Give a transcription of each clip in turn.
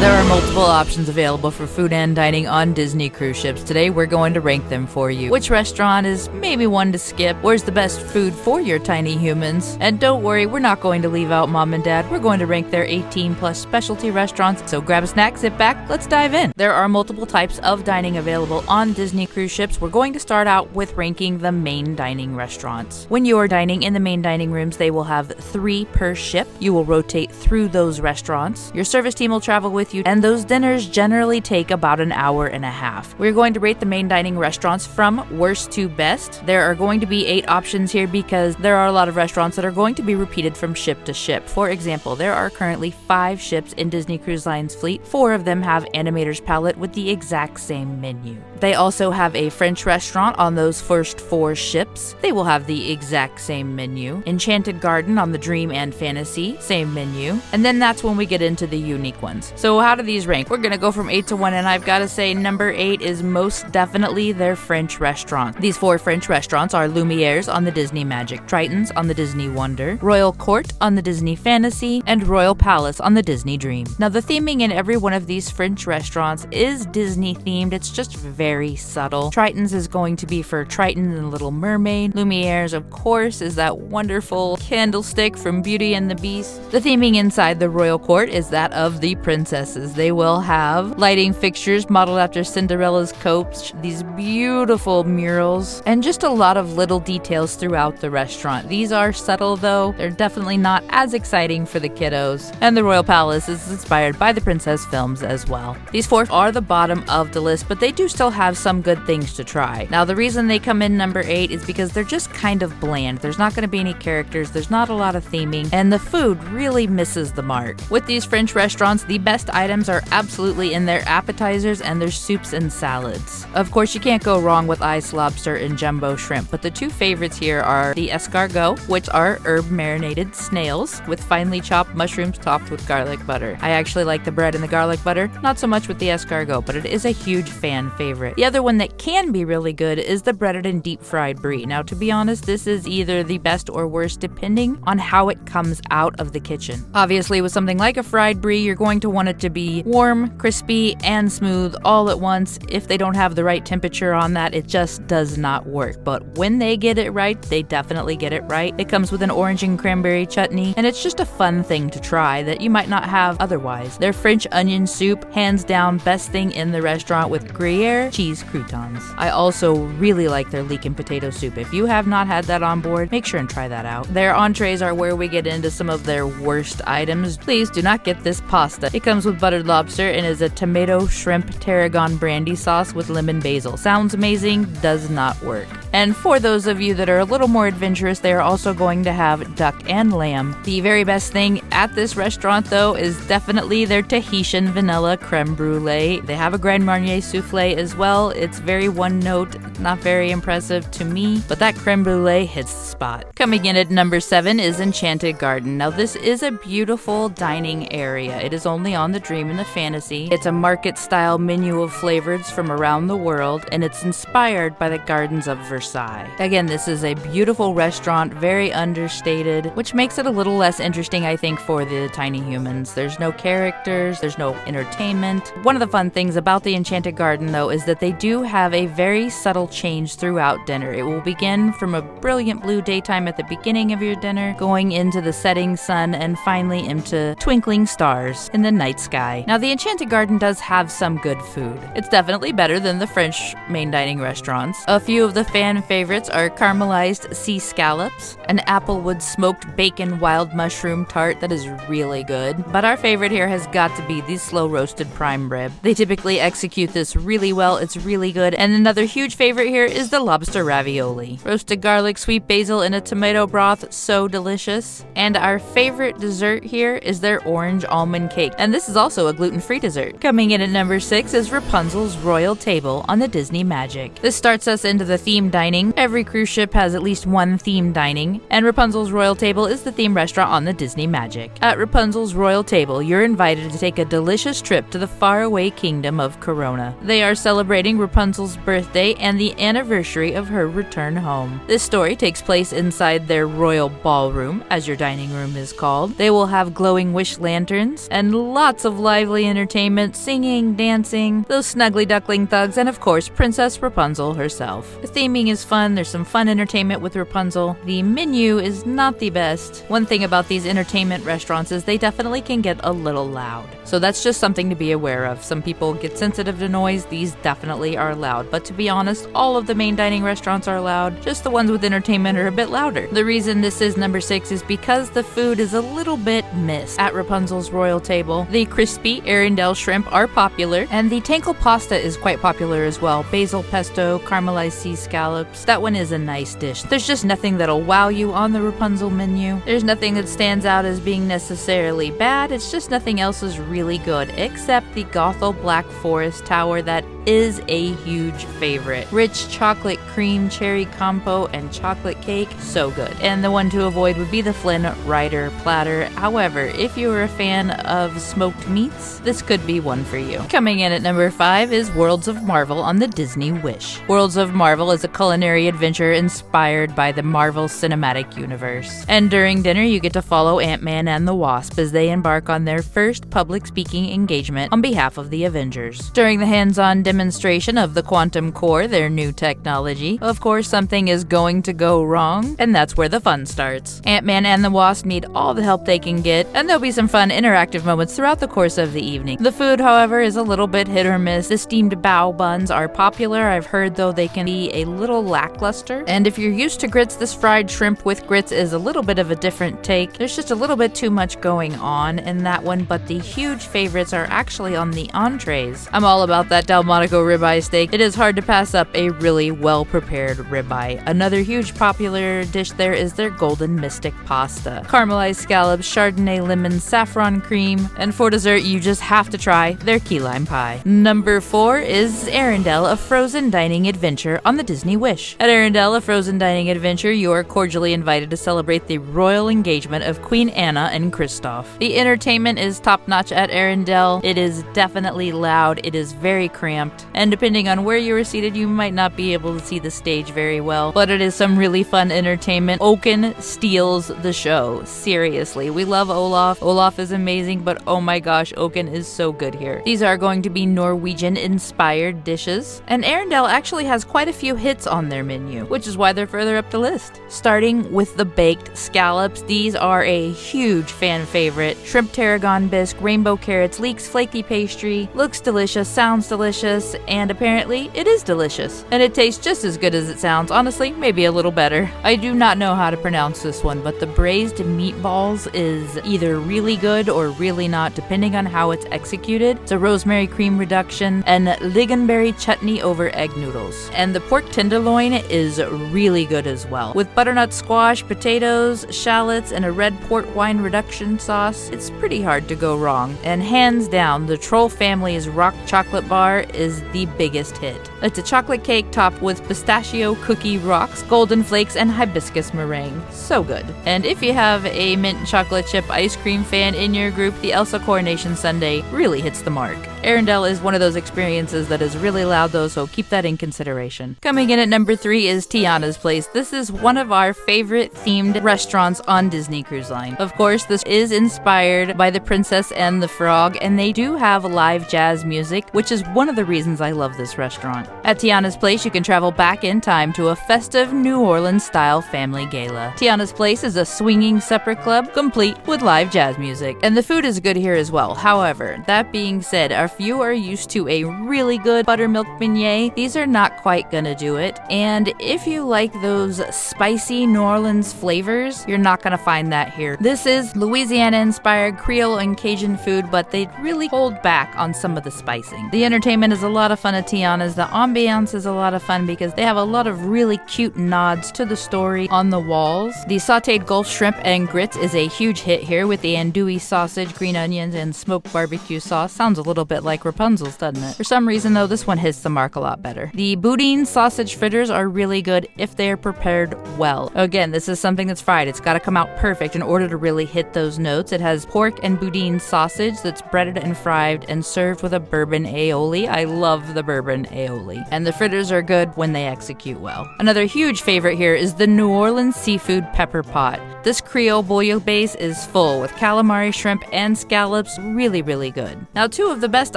There are multiple options available for food and dining on Disney cruise ships. Today we're going to rank them for you. Which restaurant is maybe one to skip? Where's the best food for your tiny humans? And don't worry, we're not going to leave out Mom and Dad. We're going to rank their 18 plus specialty restaurants. So grab a snack, sit back, let's dive in. There are multiple types of dining available on Disney cruise ships. We're going to start out with ranking the main dining restaurants. When you are dining in the main dining rooms, they will have 3 per ship. You will rotate through those restaurants. Your service team will travel with you, and those dinners generally take about an hour and a half. We're going to rate the main dining restaurants from worst to best. There are going to be 8 options here because there are a lot of restaurants that are going to be repeated from ship to ship. For example, there are currently 5 ships in Disney Cruise Line's fleet. 4 of them have Animator's Palette with the exact same menu. They also have a French restaurant on those first 4 ships. They will have the exact same menu. Enchanted Garden on the Dream and Fantasy, same menu. And then that's when we get into the unique ones. So how do these rank? We're gonna go from 8 to 1, and I've gotta say number 8 is most definitely their French restaurant. These 4 French restaurants are Lumiere's on the Disney Magic, Triton's on the Disney Wonder, Royal Court on the Disney Fantasy, and Royal Palace on the Disney Dream. Now the theming in every one of these French restaurants is Disney themed. It's just very subtle. Triton's is going to be for Triton and the Little Mermaid. Lumiere's, of course, is that wonderful candlestick from Beauty and the Beast. The theming inside the Royal Court is that of the princesses. They will have lighting fixtures modeled after Cinderella's coach, these beautiful murals, and just a lot of little details throughout the restaurant. These are subtle though. They're definitely not as exciting for the kiddos. And the Royal Palace is inspired by the princess films as well. These 4 are the bottom of the list, but they do still have some good things to try. Now the reason they come in number 8 is because they're just kind of bland. There's not going to be any characters, there's not a lot of theming, and the food really misses the mark. With these French restaurants, the best items are absolutely in their appetizers and their soups and salads. Of course, you can't go wrong with ice lobster and jumbo shrimp, but the 2 favorites here are the escargot, which are herb marinated snails with finely chopped mushrooms topped with garlic butter. I actually like the bread and the garlic butter, not so much with the escargot, but it is a huge fan favorite. The other one that can be really good is the breaded and deep fried brie. Now, to be honest, this is either the best or worst depending on how it comes out of the kitchen. Obviously, with something like a fried brie, you're going to want it to be warm, crispy, and smooth all at once. If they don't have the right temperature on that, it just does not work. But when they get it right, they definitely get it right. It comes with an orange and cranberry chutney, and it's just a fun thing to try that you might not have otherwise. Their French onion soup, hands down best thing in the restaurant with Gruyere cheese croutons. I also really like their leek and potato soup. If you have not had that on board, make sure and try that out. Their entrees are where we get into some of their worst items. Please do not get this pasta. It comes with buttered lobster and is a tomato shrimp tarragon brandy sauce with lemon basil. Sounds amazing, does not work. And for those of you that are a little more adventurous, they are also going to have duck and lamb. The very best thing at this restaurant, though, is definitely their Tahitian vanilla creme brulee. They have a Grand Marnier souffle as well. It's very one note, not very impressive to me, but that creme brulee hits the spot. Coming in at number 7 is Enchanted Garden. Now this is a beautiful dining area. It is only on the Dream and the Fantasy. It's a market-style menu of flavors from around the world, and it's inspired by the gardens of Versailles. Again, this is a beautiful restaurant, very understated, which makes it a little less interesting, I think, for the tiny humans. There's no characters, there's no entertainment. One of the fun things about the Enchanted Garden, though, is that they do have a very subtle change throughout dinner. It will begin from a brilliant blue daytime at the beginning of your dinner, going into the setting sun, and finally into twinkling stars in the night sky. Now, the Enchanted Garden does have some good food. It's definitely better than the French main dining restaurants. A few of the fan favorites are caramelized sea scallops, an applewood smoked bacon wild mushroom tart that is really good. But our favorite here has got to be the slow roasted prime rib. They typically execute this really well. It's really good. And another huge favorite here is the lobster ravioli. Roasted garlic, sweet basil in a tomato broth, so delicious. And our favorite dessert here is their orange almond cake. And this is also a gluten-free dessert. Coming in at number 6 is Rapunzel's Royal Table on the Disney Magic. This starts us into the themed dining. Every cruise ship has at least one themed dining, and Rapunzel's Royal Table is the themed restaurant on the Disney Magic. At Rapunzel's Royal Table, you're invited to take a delicious trip to the faraway kingdom of Corona. They are celebrating Rapunzel's birthday and the anniversary of her return home. This story takes place inside their royal ballroom, as your dining room is called. They will have glowing wish lanterns and lots of lively entertainment, singing, dancing, those snuggly duckling thugs, and of course, Princess Rapunzel herself. The theming is fun. There's some fun entertainment with Rapunzel. The menu is not the best. One thing about these entertainment restaurants is they definitely can get a little loud. So that's just something to be aware of. Some people get sensitive to noise. These definitely are loud. But to be honest, all of the main dining restaurants are loud. Just the ones with entertainment are a bit louder. The reason this is number 6 is because the food is a little bit missed at Rapunzel's Royal Table. The crispy Arendelle shrimp are popular, and the Tankle pasta is quite popular as well. Basil pesto, caramelized sea scallops. That one is a nice dish. There's just nothing that'll wow you on the Rapunzel menu. There's nothing that stands out as being necessarily bad. It's just nothing else is really good, except the Gothel Black Forest Tower that is a huge favorite. Rich chocolate cream, cherry compote, and chocolate cake, so good. And the one to avoid would be the Flynn Rider platter. However, if you are a fan of smoked meats, this could be one for you. Coming in at number 5 is Worlds of Marvel on the Disney Wish. Worlds of Marvel is a culinary adventure inspired by the Marvel Cinematic Universe. And during dinner, you get to follow Ant-Man and the Wasp as they embark on their first public speaking engagement on behalf of the Avengers. During the hands-on demonstration of the Quantum Core, their new technology, of course something is going to go wrong, and that's where the fun starts. Ant-Man and the Wasp need all the help they can get, and there'll be some fun interactive moments throughout the course of the evening. The food, however, is a little bit hit or miss. The steamed bao buns are popular. I've heard, though, they can be a little lackluster. And if you're used to grits, this fried shrimp with grits is a little bit of a different take. There's just a little bit too much going on in that one, but the huge favorites are actually on the entrees. I'm all about that Delmonico ribeye steak. It is hard to pass up a really well-prepared ribeye. Another huge popular dish there is their Golden Mystic pasta. Caramelized scallops, Chardonnay lemon, saffron cream, and for dessert, you just have to try their key lime pie. Number 4 is Arendelle, a frozen dining adventure on the Disney Wish. At Arendelle, a frozen dining adventure, you are cordially invited to celebrate the royal engagement of Queen Anna and Kristoff. The entertainment is top-notch at Arendelle. It is definitely loud. It is very cramped, and depending on where you are seated, you might not be able to see the stage very well, but it is some really fun entertainment. Oaken steals the show. Seriously, we love Olaf. Olaf is amazing, but oh my gosh, Oaken is so good here. These are going to be Norwegian-inspired dishes, and Arendelle actually has quite a few hits on their menu, which is why they're further up the list. Starting with the baked scallops, these are a huge fan favorite. Shrimp tarragon bisque, rainbow carrots, leeks flaky pastry, looks delicious, sounds delicious, and apparently it is delicious. And it tastes just as good as it sounds, honestly, maybe a little better. I do not know how to pronounce this one, but the braised meatballs is either really good or really not, depending on how it's executed. It's a rosemary cream reduction and lingonberry chutney over egg noodles. And the pork tenderloin is really good as well. With butternut squash, potatoes, shallots, and a red port wine reduction sauce, it's pretty hard to go wrong. And hands down, the Troll family's rock chocolate bar is the biggest hit. It's a chocolate cake topped with pistachio cookie rocks, golden flakes, and hibiscus meringue. So good. And if you have a mint chocolate chip ice cream fan in your group, the Elsa Coronation Sundae really hits the mark. Arendelle is one of those experiences that is really loud though, so keep that in consideration. Coming in at number 3 is Tiana's Place. This is one of our favorite themed restaurants on Disney Cruise Line. Of course, this is inspired by The Princess and the Frog, and they do have live jazz music, which is one of the reasons I love this restaurant. At Tiana's Place, you can travel back in time to a festive New Orleans-style family gala. Tiana's Place is a swinging supper club complete with live jazz music, and the food is good here as well. However, that being said, if you are used to a really good buttermilk beignet, these are not quite gonna do it. And if you like those spicy New Orleans flavors, you're not gonna find that here. This is Louisiana-inspired Creole and Cajun food, but they really hold back on some of the spicing. The entertainment is a a lot of fun at Tiana's. The ambiance is a lot of fun because they have a lot of really cute nods to the story on the walls. The sautéed Gulf shrimp and grits is a huge hit here with the andouille sausage, green onions, and smoked barbecue sauce. Sounds a little bit like Rapunzel's, doesn't it? For some reason, though, this one hits the mark a lot better. The boudin sausage fritters are really good if they are prepared well. Again, this is something that's fried. It's got to come out perfect in order to really hit those notes. It has pork and boudin sausage that's breaded and fried and served with a bourbon aioli. I love the bourbon aioli. And the fritters are good when they execute well. Another huge favorite here is the New Orleans seafood pepper pot. This Creole bouillabaisse is full with calamari, shrimp, and scallops. Really, really good. Now, two of the best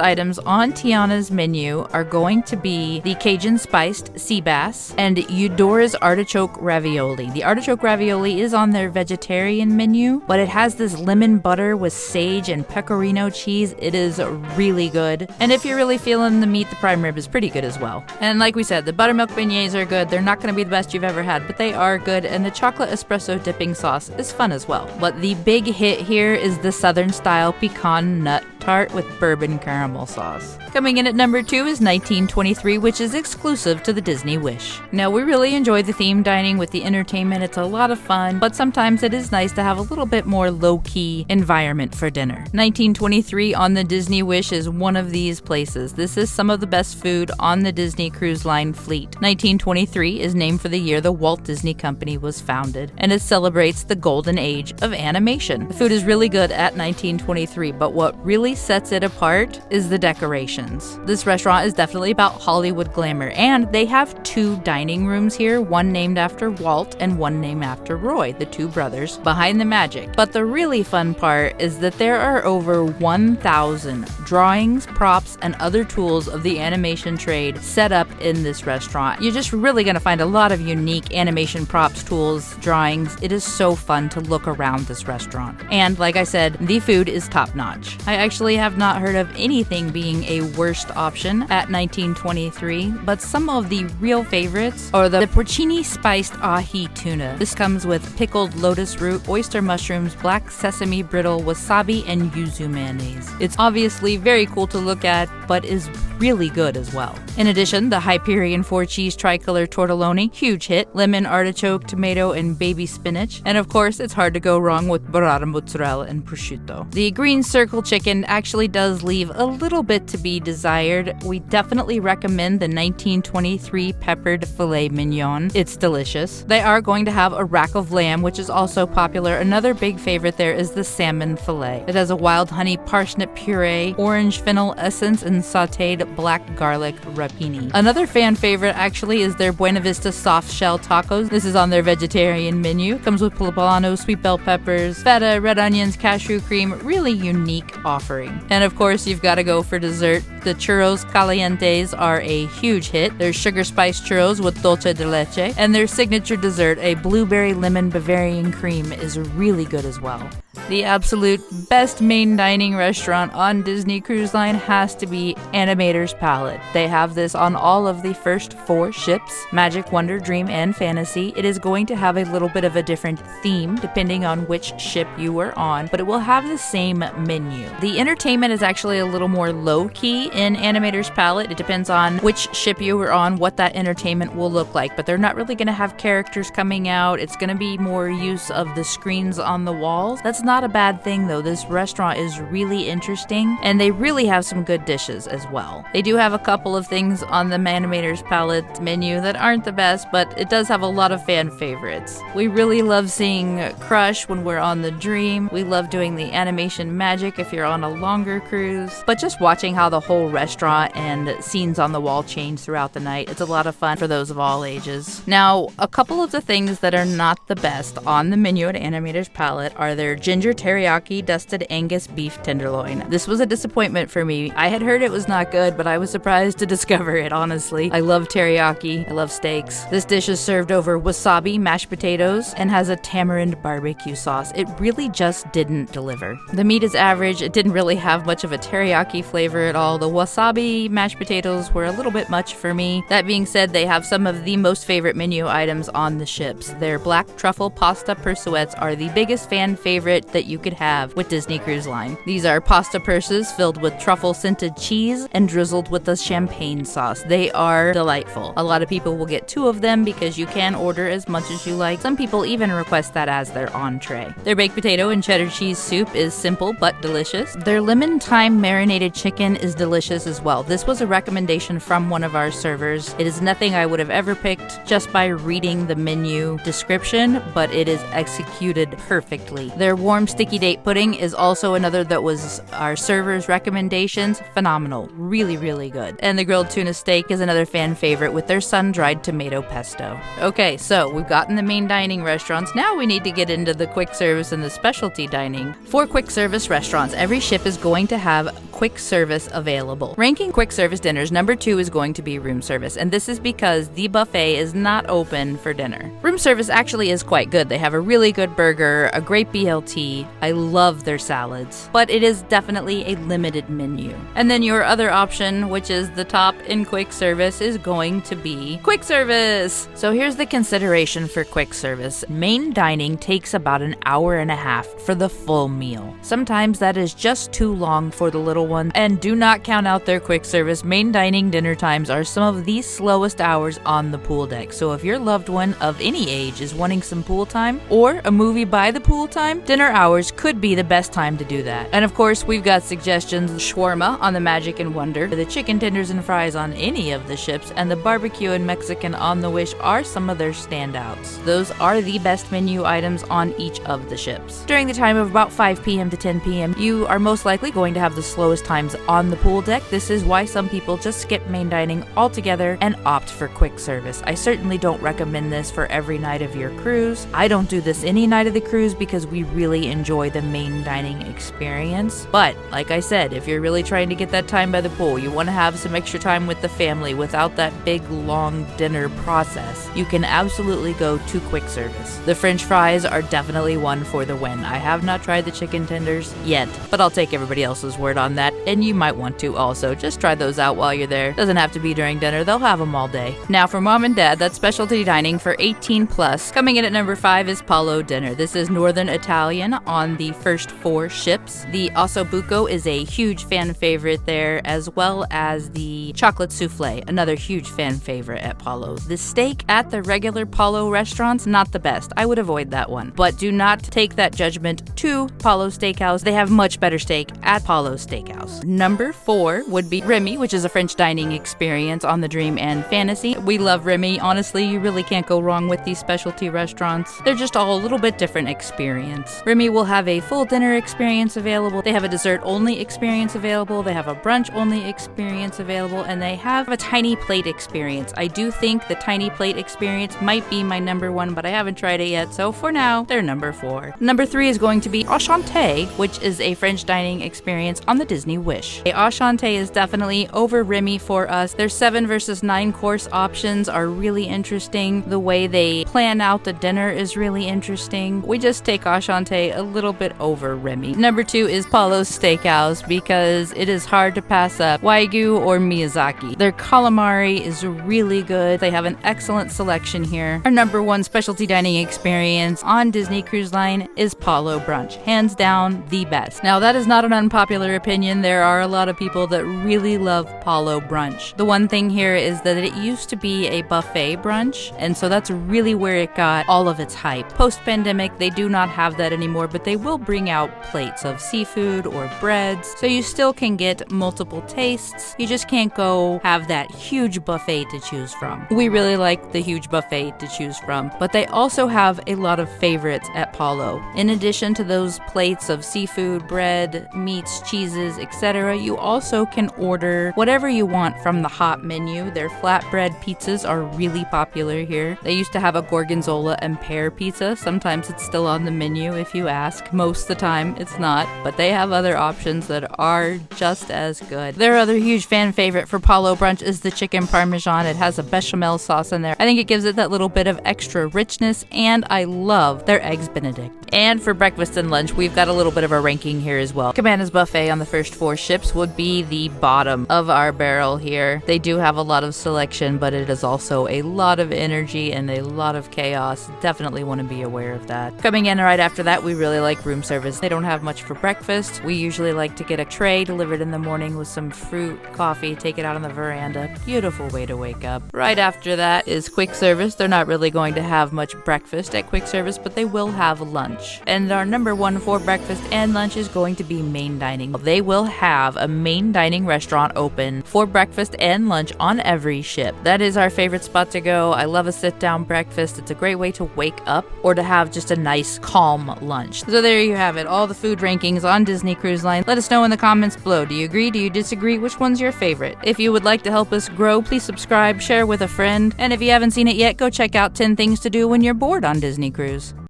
items on Tiana's menu are going to be the Cajun spiced sea bass and Eudora's artichoke ravioli. The artichoke ravioli is on their vegetarian menu, but it has this lemon butter with sage and pecorino cheese. It is really good. And if you're really feeling the meat, the prime rib is pretty good as well. And like we said, the buttermilk beignets are good. They're not going to be the best you've ever had, but they are good. And the chocolate espresso dipping sauce is fun as well. But the big hit here is the Southern style pecan nut tart with bourbon caramel sauce. Coming in at number 2 is 1923, which is exclusive to the Disney Wish. Now, we really enjoy the theme dining with the entertainment. It's a lot of fun, but sometimes it is nice to have a little bit more low-key environment for dinner. 1923 on the Disney Wish is one of these places. This is some of the best food on the Disney Cruise Line fleet. 1923 is named for the year the Walt Disney Company was founded, and it celebrates the golden age of animation. The food is really good at 1923, but what really sets it apart is the decorations. This restaurant is definitely about Hollywood glamour, and they have 2 dining rooms here, one named after Walt and one named after Roy, the 2 brothers behind the magic. But the really fun part is that there are over 1,000 drawings, props, and other tools of the animation trade set up in this restaurant. You're just really going to find a lot of unique animation props, tools, drawings. It is so fun to look around this restaurant. And like I said, the food is top-notch. I actually have not heard of anything being a worst option at 1923, but some of the real favorites are the porcini spiced ahi tuna. This comes with pickled lotus root, oyster mushrooms, black sesame brittle, wasabi, and yuzu mayonnaise. It's obviously very cool to look at, but is really good as well. In addition, the Hyperion 4-cheese tricolor tortelloni, huge hit, lemon, artichoke, tomato, and baby spinach. And of course, it's hard to go wrong with burrata mozzarella and prosciutto. The green circle chicken actually does leave a little bit to be desired. We definitely recommend the 1923 peppered filet mignon. It's delicious. They are going to have a rack of lamb, which is also popular. Another big favorite there is the salmon filet. It has a wild honey parsnip puree, orange fennel essence, and sauteed black garlic rapini. Another fan favorite actually is their Buena Vista soft shell tacos. This is on their vegetarian menu. Comes with poblano, sweet bell peppers, feta, red onions, cashew cream. Really unique offering. And of course, you've got to go for dessert. The churros calientes are a huge hit. There's sugar spice churros with dulce de leche, and their signature dessert, a blueberry lemon Bavarian cream, is really good as well. The absolute best main dining restaurant on Disney Cruise Line has to be Animator's Palette. They have this on all of the first 4 ships, Magic, Wonder, Dream, and Fantasy. It is going to have a little bit of a different theme depending on which ship you are on, but it will have the same menu. The entertainment is actually a little more low-key in Animator's Palette. It depends on which ship you are on, what that entertainment will look like, but they're not really going to have characters coming out. It's going to be more use of the screens on the walls. That's not a bad thing though. This restaurant is really interesting, and they really have some good dishes as well. They do have a couple of things on the Animator's Palette menu that aren't the best, but it does have a lot of fan favorites. We really love seeing Crush when we're on the Dream. We love doing the animation magic if you're on a longer cruise, but just watching how the whole restaurant and scenes on the wall change throughout the night, it's a lot of fun for those of all ages. Now, a couple of the things that are not the best on the menu at Animator's Palette are their ginger teriyaki dusted Angus beef tenderloin. This was a disappointment for me. I had heard it was not good, but I was surprised to discover it, honestly. I love teriyaki. I love steaks. This dish is served over wasabi, mashed potatoes, and has a tamarind barbecue sauce. It really just didn't deliver. The meat is average. It didn't really have much of a teriyaki flavor at all. The wasabi mashed potatoes were a little bit much for me. That being said, they have some of the most favorite menu items on the ships. Their black truffle pasta pursuettes are the biggest fan favorite. that you could have with Disney Cruise Line. These are pasta purses filled with truffle-scented cheese and drizzled with a champagne sauce. They are delightful. A lot of people will get 2 of them because you can order as much as you like. Some people even request that as their entree. Their baked potato and cheddar cheese soup is simple but delicious. Their lemon thyme marinated chicken is delicious as well. This was a recommendation from one of our servers. It is nothing I would have ever picked just by reading the menu description, but it is executed perfectly. Their warm sticky date pudding is also another that was our server's recommendations. Phenomenal. Really, really good. And the grilled tuna steak is another fan favorite with their sun-dried tomato pesto. Okay, so we've gotten the main dining restaurants. Now we need to get into the quick service and the specialty dining. For quick service restaurants, every ship is going to have quick service available. Ranking quick service dinners, number 2 is going to be room service, and this is because the buffet is not open for dinner. Room service actually is quite good. They have a really good burger, a great BLT. I love their salads, but it is definitely a limited menu. And then your other option, which is the top in quick service, is going to be quick service. So here's the consideration for quick service. Main dining takes about an hour and a half for the full meal. Sometimes that is just too long for the little one, and do not count out their quick service. Main dining dinner times are some of the slowest hours on the pool deck. So if your loved one of any age is wanting some pool time or a movie by the pool time, dinner hours could be the best time to do that. And of course, we've got suggestions: shawarma on the Magic and Wonder, the chicken tenders and fries on any of the ships, and the barbecue and Mexican on the Wish are some of their standouts. Those are the best menu items on each of the ships. During the time of about 5 p.m. to 10 p.m., you are most likely going to have the slowest times on the pool deck. This is why some people just skip main dining altogether and opt for quick service. I certainly don't recommend this for every night of your cruise. I don't do this any night of the cruise because we really enjoy the main dining experience. But like I said, if you're really trying to get that time by the pool, you want to have some extra time with the family without that big long dinner process, you can absolutely go to quick service. The French fries are definitely one for the win. I have not tried the chicken tenders yet, but I'll take everybody else's word on that, and you might want to also. Just try those out while you're there. Doesn't have to be during dinner. They'll have them all day. Now for mom and dad, that's specialty dining for 18 plus. Coming in at number 5 is Palo Dinner. This is Northern Italian on the first 4 ships. The ossobuco is a huge fan favorite there, as well as the chocolate souffle, another huge fan favorite at Palo. The steak at the regular Palo restaurants, not the best. I would avoid that one. But do not take that judgment to Palo Steakhouse. They have much better steak at Palo Steakhouse. Number 4 would be Remy, which is a French dining experience on the Dream and Fantasy. We love Remy. Honestly, you really can't go wrong with these specialty restaurants. They're just all a little bit different experience. Remy will have a full dinner experience available. They have a dessert-only experience available. They have a brunch-only experience available, and they have a tiny plate experience. I do think the tiny plate experience might be my number 1, but I haven't tried it yet, so for now, they're number 4. Number 3 is going to be Enchanté, which is a French dining experience on the Disney Wish. Enchanté is definitely over Remy for us. Their 7 versus 9 course options are really interesting. The way they plan out the dinner is really interesting. We just take Enchanté a little bit over Remy. Number 2 is Palo Steakhouse because it is hard to pass up Wagyu or Miyazaki. Their calamari is really good. They have an excellent selection here. Our number 1 specialty dining experience on Disney Cruise Line is Palo Brunch. Hands down, the best. Now, that is not an unpopular opinion. There are a lot of people that really love Palo Brunch. The one thing here is that it used to be a buffet brunch, and so that's really where it got all of its hype. Post-pandemic, they do not have that anymore, but they will bring out plates of seafood or breads, so you still can get multiple tastes. You just can't go have that huge buffet to choose from. We really like the huge buffet to choose from, but they also have a lot of favorites at Palo. In addition to those plates of seafood, bread, meats, cheeses, etc., you also can order whatever you want from the hot menu. Their flatbread pizzas are really popular here. They used to have a gorgonzola and pear pizza. Sometimes it's still on the menu if you ask. Most of the time it's not, but they have other options that are just as good. Their other huge fan favorite for Palo Brunch is the chicken parmesan. It has a bechamel sauce in there. I think it gives it that little bit of extra richness, and I love their eggs benedict. And for breakfast and lunch, we've got a little bit of a ranking here as well. Cabana's Buffet on the first 4 ships would be the bottom of our barrel here. They do have a lot of selection, but it is also a lot of energy and a lot of chaos. Definitely want to be aware of that. Coming in right after that, we really like room service. They don't have much for breakfast. We usually like to get a tray delivered in the morning with some fruit, coffee, take it out on the veranda. Beautiful way to wake up. Right after that is quick service. They're not really going to have much breakfast at quick service, but they will have lunch. And our number one for breakfast and lunch is going to be main dining. They will have a main dining restaurant open for breakfast and lunch on every ship. That is our favorite spot to go. I love a sit-down breakfast. It's a great way to wake up or to have just a nice, calm lunch. So there you have it, all the food rankings on Disney Cruise Line. Let us know in the comments below. Do you agree? Do you disagree? Which one's your favorite? If you would like to help us grow, please subscribe, share with a friend, and if you haven't seen it yet, go check out 10 Things to Do When You're Bored on Disney Cruise.